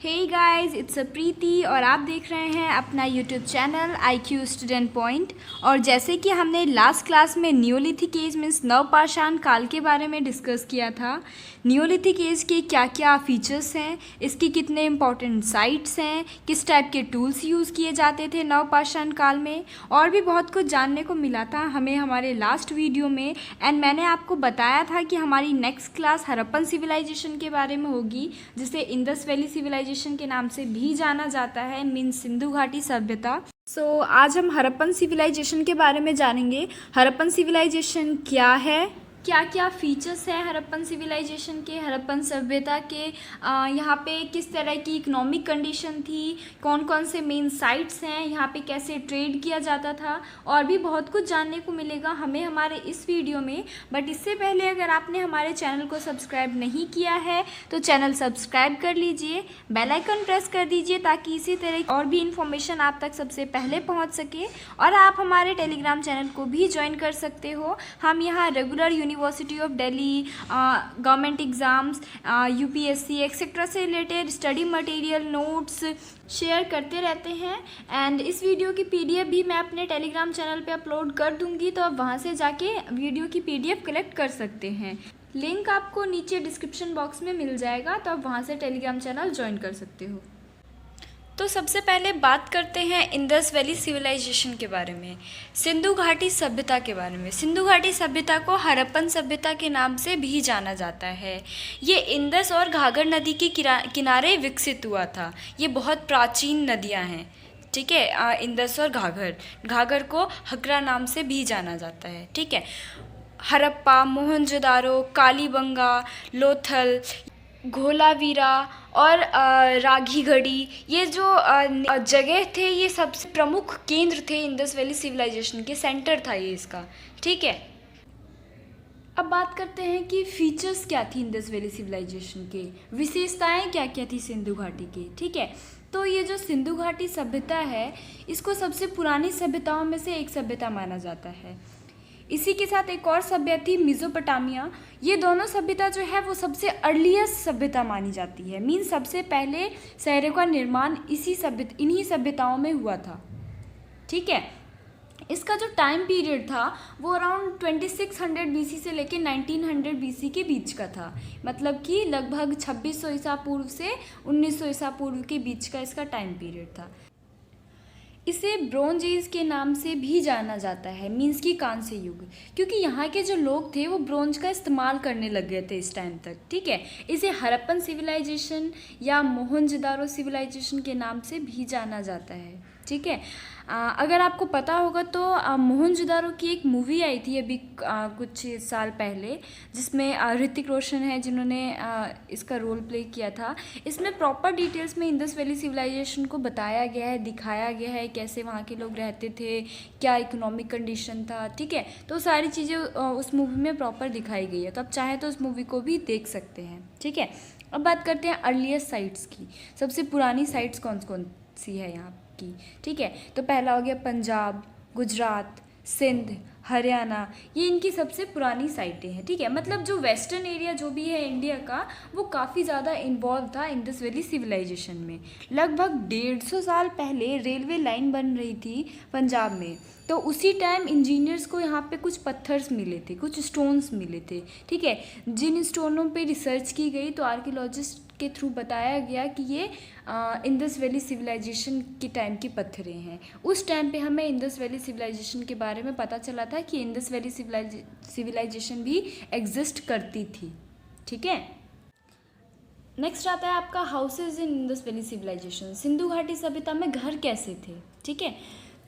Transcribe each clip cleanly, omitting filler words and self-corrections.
Hey guys, it's a प्रीति और आप देख रहे हैं अपना YouTube channel IQ student point. और जैसे कि हमने लास्ट क्लास में नियोलिथिक एज मीन्स नवपाषाण काल के बारे में डिस्कस किया था। नियोलिथिक एज के क्या क्या फीचर्स हैं, इसकी कितने इंपॉर्टेंट साइट्स हैं, किस टाइप के टूल्स यूज़ किए जाते थे नवपाषाण काल में, और भी बहुत कुछ जानने को मिला था हमें हमारे लास्ट वीडियो में। एंड मैंने आपको बताया था कि हमारी नेक्स्ट क्लास हड़प्पन सिविलाइजेशन के बारे में होगी, जिसे इंडस वैली सिविलाइजेशन के नाम से भी जाना जाता है, मीन्स सिंधु घाटी सभ्यता। आज हम हड़प्पन सिविलाइजेशन के बारे में जानेंगे। हड़प्पन सिविलाइजेशन क्या है, क्या क्या फीचर्स हैं हड़प्पन सिविलाइजेशन के, हड़प्पन सभ्यता के, यहाँ पे किस तरह की इकोनॉमिक कंडीशन थी, कौन कौन से मेन साइट्स हैं, यहाँ पे कैसे ट्रेड किया जाता था, और भी बहुत कुछ जानने को मिलेगा हमें हमारे इस वीडियो में। बट इससे पहले अगर आपने हमारे चैनल को सब्सक्राइब नहीं किया है तो चैनल सब्सक्राइब कर लीजिए, बेल आइकन प्रेस कर दीजिए ताकि इसी तरह की और भी इन्फॉर्मेशन आप तक सबसे पहले पहुँच सके। और आप हमारे टेलीग्राम चैनल को भी ज्वाइन कर सकते हो। हम यहाँ regular University of Delhi, government exams, UPSC etcetera से related study material, notes share करते रहते हैं। एंड इस वीडियो की PDF भी मैं अपने टेलीग्राम चैनल पे अपलोड कर दूंगी, तो आप वहाँ से जाके वीडियो की PDF कलेक्ट कर सकते हैं। लिंक आपको नीचे डिस्क्रिप्शन बॉक्स में मिल जाएगा, तो आप वहाँ से टेलीग्राम चैनल ज्वाइन कर सकते हो। तो सबसे पहले बात करते हैं इंडस वैली सिविलाइजेशन के बारे में, सिंधु घाटी सभ्यता के बारे में। सिंधु घाटी सभ्यता को हड़प्पन सभ्यता के नाम से भी जाना जाता है। ये इंडस और घाघर नदी के किनारे विकसित हुआ था। ये बहुत प्राचीन नदियां हैं, ठीक है। इंडस और घाघर को हकरा नाम से भी जाना जाता है, ठीक है। हड़प्पा, मोहनजोदारो, कालीबंगा, लोथल, धोलावीरा और राघीगढ़ी, ये जो जगह थे, ये सबसे प्रमुख केंद्र थे इंडस वैली सिविलाइजेशन के, सेंटर था ये इसका, ठीक है। अब बात करते हैं कि फीचर्स क्या थी इंडस वैली सिविलाइजेशन के, विशेषताएं क्या क्या थी सिंधु घाटी के, ठीक है। तो ये जो सिंधु घाटी सभ्यता है, इसको सबसे पुरानी सभ्यताओं में से एक सभ्यता माना जाता है। इसी के साथ एक और सभ्यता थी मेसोपोटामिया। ये दोनों सभ्यता जो है वो सबसे अर्लीस्ट सभ्यता मानी जाती है, मीन सबसे पहले शहरों का निर्माण इन्हीं सभ्यताओं में हुआ था, ठीक है। इसका जो टाइम पीरियड था वो अराउंड 2600 BC से लेकर 1900 BC के बीच का था, मतलब कि लगभग 2600 ईसा पूर्व से 1900 ईसा पूर्व के बीच का इसका टाइम पीरियड था। इसे ब्रोंज एज के नाम से भी जाना जाता है, मीन्स की कांस्य युग, क्योंकि यहाँ के जो लोग थे वो ब्रोंज का इस्तेमाल करने लग गए थे इस टाइम तक, ठीक है। इसे हड़प्पन सिविलाइजेशन या मोहनजोदारो सिविलाइजेशन के नाम से भी जाना जाता है, ठीक है। अगर आपको पता होगा तो मोहनजोदारो की एक मूवी आई थी अभी कुछ साल पहले, जिसमें ऋतिक रोशन है जिन्होंने इसका रोल प्ले किया था। इसमें प्रॉपर डिटेल्स में इंडस वैली सिविलाइजेशन को बताया गया है, दिखाया गया है, कैसे वहाँ के लोग रहते थे, क्या इकोनॉमिक कंडीशन था, ठीक है। तो सारी चीज़ें उस मूवी में प्रॉपर दिखाई गई है, तो आप चाहें तो उस मूवी को भी देख सकते हैं, ठीक है। अब बात करते हैं अर्लीस्ट साइट्स की, सबसे पुरानी साइट्स कौन कौन सी है यहाँ की, ठीक है। तो पहला हो गया पंजाब, गुजरात, सिंध, हरियाणा, ये इनकी सबसे पुरानी साइटें हैं, ठीक है। मतलब जो वेस्टर्न एरिया जो भी है इंडिया का, वो काफ़ी ज़्यादा इन्वॉल्व था इंडस वैली सिविलाइजेशन में। लगभग 150 साल पहले रेलवे लाइन बन रही थी पंजाब में, तो उसी टाइम इंजीनियर्स को यहाँ पे कुछ पत्थर्स मिले थे, कुछ स्टोन्स मिले थे, ठीक है। जिन स्टोनों पे रिसर्च की गई तो आर्कियोलॉजिस्ट के थ्रू बताया गया कि ये इंडस वैली सिविलाइजेशन के टाइम की पत्थरें हैं। उस टाइम पे हमें इंडस वैली सिविलाइजेशन के बारे में पता चला था कि इंडस वैली सिविलाइजेशन भी एग्जिस्ट करती थी, ठीक है। नेक्स्ट आता है आपका houses in Indus valley civilisation. Sindhu घाटी सभ्यता में घर कैसे थे, ठीक है।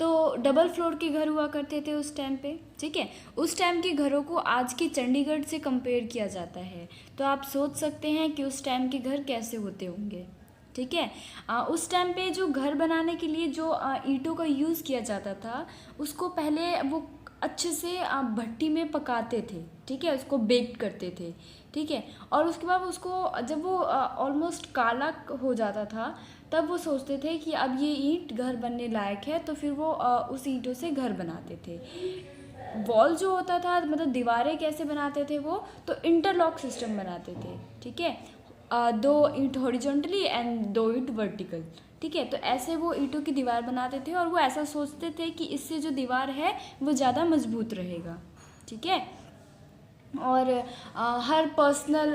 तो डबल फ्लोर के घर हुआ करते थे उस टाइम पे, ठीक है। उस टाइम के घरों को आज के चंडीगढ़ से कंपेयर किया जाता है, तो आप सोच सकते हैं कि उस टाइम के घर कैसे होते होंगे, ठीक है। उस टाइम पे जो घर बनाने के लिए जो ईंटों का यूज़ किया जाता था, उसको पहले वो अच्छे से भट्टी में पकाते थे, ठीक है, उसको बेक करते थे, ठीक है। और उसके बाद उसको जब वो ऑलमोस्ट काला हो जाता था, तब वो सोचते थे कि अब ये ईंट घर बनने लायक है, तो फिर वो उस ईंटों से घर बनाते थे। वॉल जो होता था, मतलब दीवारें कैसे बनाते थे वो, तो इंटरलॉक सिस्टम बनाते थे, ठीक है। 2 ईंट हॉरिजॉन्टली एंड 2 ईंट वर्टिकल। ठीक है, तो ऐसे वो ईंटों की दीवार बनाते थे और वो ऐसा सोचते थे कि इससे जो दीवार है वो ज़्यादा मजबूत रहेगा। ठीक है, और हर पर्सनल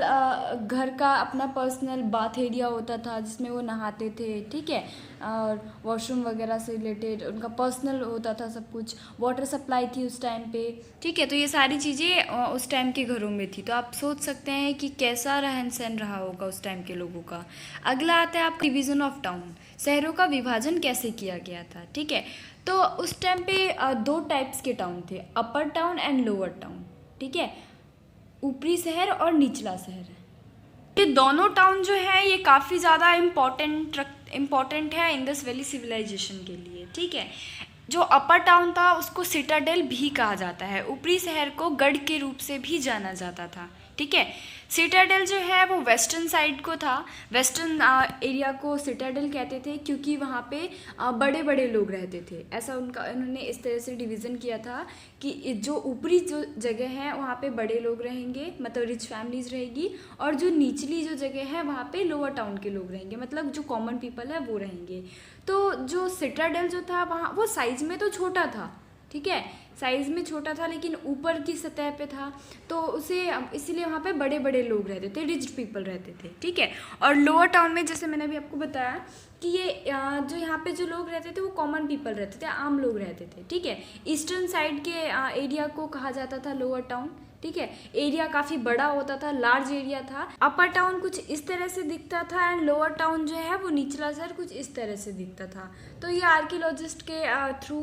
घर का अपना पर्सनल बाथ एरिया होता था जिसमें वो नहाते थे। ठीक है, और वॉशरूम वगैरह से रिलेटेड उनका पर्सनल होता था सब कुछ। वाटर सप्लाई थी उस टाइम पे। ठीक है, तो ये सारी चीज़ें उस टाइम के घरों में थी। तो आप सोच सकते हैं कि कैसा रहन सहन रहा होगा उस टाइम के लोगों का। अगला आता है आपका डिवीज़न ऑफ टाउन, शहरों का विभाजन कैसे किया गया था। ठीक है, तो उस टाइम पे 2 टाइप्स के टाउन थे, अपर टाउन एंड लोअर टाउन। ठीक है, ऊपरी शहर और निचला शहर। ये दोनों टाउन जो है ये काफ़ी ज़्यादा इम्पॉर्टेंट है इंडस वैली सिविलाइजेशन के लिए। ठीक है, जो अपर टाउन था उसको सिटाडेल भी कहा जाता है, ऊपरी शहर को गढ़ के रूप से भी जाना जाता था। ठीक है, सिटाडेल जो है वो वेस्टर्न साइड को था, वेस्टर्न एरिया को सिटाडेल कहते थे क्योंकि वहाँ पे बड़े बड़े लोग रहते थे। ऐसा उन्होंने इस तरह से डिवीज़न किया था कि जो ऊपरी जो जगह है वहाँ पे बड़े लोग रहेंगे, मतलब रिच फैमिलीज रहेगी, और जो निचली जो जगह है वहाँ पे लोअर टाउन के लोग रहेंगे, मतलब जो कॉमन पीपल है वो रहेंगे। तो जो सिटाडेल जो था वहाँ वो साइज़ में तो छोटा था। ठीक है, साइज़ में छोटा था लेकिन ऊपर की सतह पे था, तो उसे इसीलिए वहाँ पे बड़े बड़े लोग रहते थे, रिच पीपल रहते थे। ठीक है, और लोअर टाउन में जैसे मैंने अभी आपको बताया कि ये जो यहाँ पे जो लोग रहते थे वो कॉमन पीपल रहते थे, आम लोग रहते थे। ठीक है, ईस्टर्न साइड के एरिया को कहा जाता था लोअर टाउन। ठीक है, एरिया काफ़ी बड़ा होता था, लार्ज एरिया था। अपर टाउन कुछ इस तरह से दिखता था एंड लोअर टाउन जो है वो निचला शहर कुछ इस तरह से दिखता था। तो ये आर्कियोलॉजिस्ट के थ्रू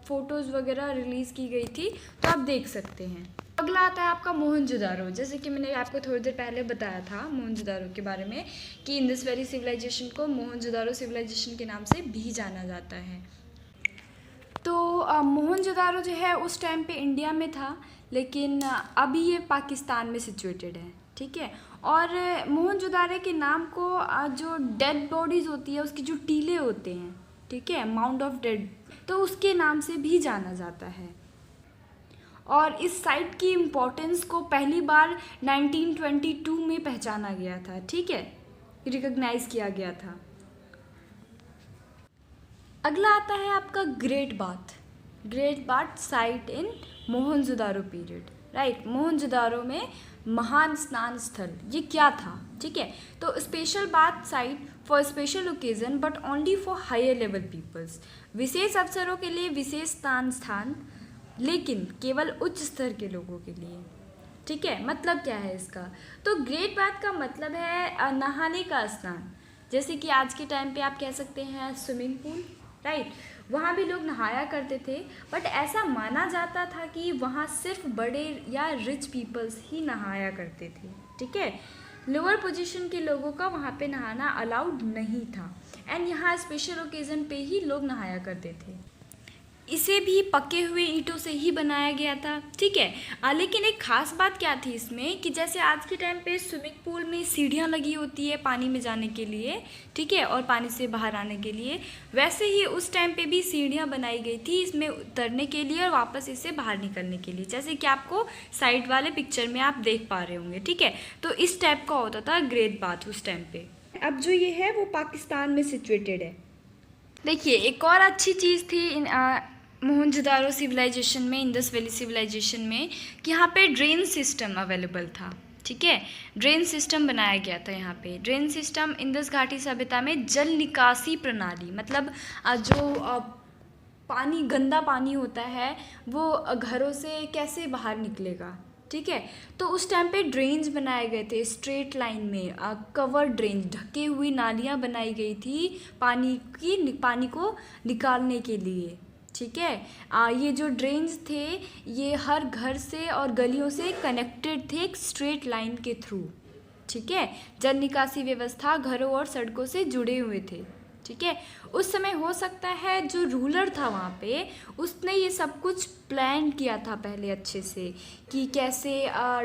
फ़ोटोज़ वगैरह रिलीज़ की गई थी, तो आप देख सकते हैं। अगला आता है आपका मोहनजोदारो। जैसे कि मैंने आपको थोड़ी देर पहले बताया था मोहनजोदारो के बारे में कि इंडस वैली सिविलाइजेशन को मोहनजोदारो सिविलाइजेशन के नाम से भी जाना जाता है। तो मोहनजोदारो जो है उस टाइम पे इंडिया में था, लेकिन अभी ये पाकिस्तान में सिचुएटेड है। ठीक है, और मोहनजोदारो के नाम को जो डेड बॉडीज़ होती है उसकी जो टीले होते हैं, ठीक है, माउंट ऑफ डेड, तो उसके नाम से भी जाना जाता है। और इस साइट की इम्पोर्टेंस को पहली बार 1922 में पहचाना गया था। ठीक है, रिकॉग्नाइज किया गया था। अगला आता है आपका ग्रेट बाथ साइट इन मोहनजोदारो पीरियड। राइट, मोहनजोदारो में महान स्नान स्थल ये क्या था। ठीक है, तो special bath site for special occasion but only for higher level peoples, विशेष अवसरों के लिए विशेष स्नान स्थान, लेकिन केवल उच्च स्तर के लोगों के लिए। ठीक है, मतलब क्या है इसका, तो ग्रेट बाथ का मतलब है नहाने का स्नान। जैसे कि आज के टाइम पे आप कह सकते हैं स्विमिंग पूल। राइट, वहाँ भी लोग नहाया करते थे, बट ऐसा माना जाता था कि वहाँ सिर्फ बड़े या रिच पीपल्स ही नहाया करते थे। ठीक है, लोअर पोजीशन के लोगों का वहाँ पे नहाना अलाउड नहीं था, एंड यहाँ स्पेशल ओकेज़न पे ही लोग नहाया करते थे। इसे भी पके हुए ईंटों से ही बनाया गया था। ठीक है, लेकिन एक ख़ास बात क्या थी इसमें कि जैसे आज के टाइम पे स्विमिंग पूल में सीढ़ियाँ लगी होती है पानी में जाने के लिए, ठीक है, और पानी से बाहर आने के लिए, वैसे ही उस टाइम पे भी सीढ़ियाँ बनाई गई थी इसमें उतरने के लिए और वापस इससे बाहर निकलने के लिए, जैसे कि आपको साइड वाले पिक्चर में आप देख पा रहे होंगे। ठीक है, तो इस टाइप का होता था ग्रेट बाथ उस टाइम पे। अब जो ये है वो पाकिस्तान में सिचुएटेड है। देखिए, एक और अच्छी चीज़ थी मोहनजोदारो सिविलाइजेशन में, इंडस वैली सिविलाइजेशन में, कि यहाँ पे ड्रेन सिस्टम अवेलेबल था। ठीक है, ड्रेन सिस्टम बनाया गया था यहाँ पे। ड्रेन सिस्टम इंडस घाटी सभ्यता में जल निकासी प्रणाली, मतलब जो पानी, गंदा पानी होता है वो घरों से कैसे बाहर निकलेगा। ठीक है, तो उस टाइम पे ड्रेन्स बनाए गए थे स्ट्रेट लाइन में, कवर ड्रेन, ढके हुई नालियाँ बनाई गई थी पानी को निकालने के लिए। ठीक है, ये जो ड्रेन्स थे ये हर घर से और गलियों से कनेक्टेड थे एक स्ट्रेट लाइन के थ्रू। ठीक है, जल निकासी व्यवस्था घरों और सड़कों से जुड़े हुए थे। ठीक है। उस समय हो सकता है जो रूलर था वहाँ पे उसने ये सब कुछ प्लान किया था पहले अच्छे से, कि कैसे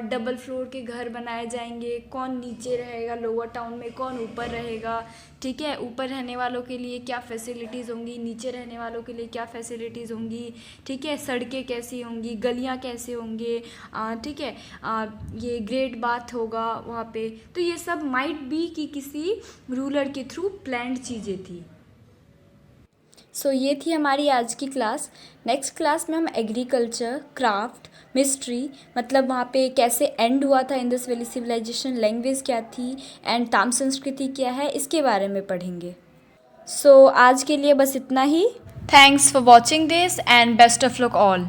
डबल फ्लोर के घर बनाए जाएंगे, कौन नीचे रहेगा लोअर टाउन में, कौन ऊपर रहेगा, ठीक है। ऊपर रहने वालों के लिए क्या फैसिलिटीज़ होंगी, नीचे रहने वालों के लिए क्या फैसिलिटीज़ होंगी, ठीक है। सड़कें कैसी होंगी, गलियाँ कैसे होंगे, ठीक है। ये ग्रेट बाथ होगा वहाँ पे। तो ये सब माइट बी कि किसी रूलर के थ्रू प्लान्ड चीज़ें थी। सो ये थी हमारी आज की क्लास। नेक्स्ट क्लास में हम एग्रीकल्चर, क्राफ्ट, मिस्ट्री, मतलब वहाँ पे कैसे एंड हुआ था इंडस वैली सिविलाइजेशन, लैंग्वेज क्या थी एंड ताम संस्कृति क्या है, इसके बारे में पढ़ेंगे। सो आज के लिए बस इतना ही। Thanks for watching this and best of luck all.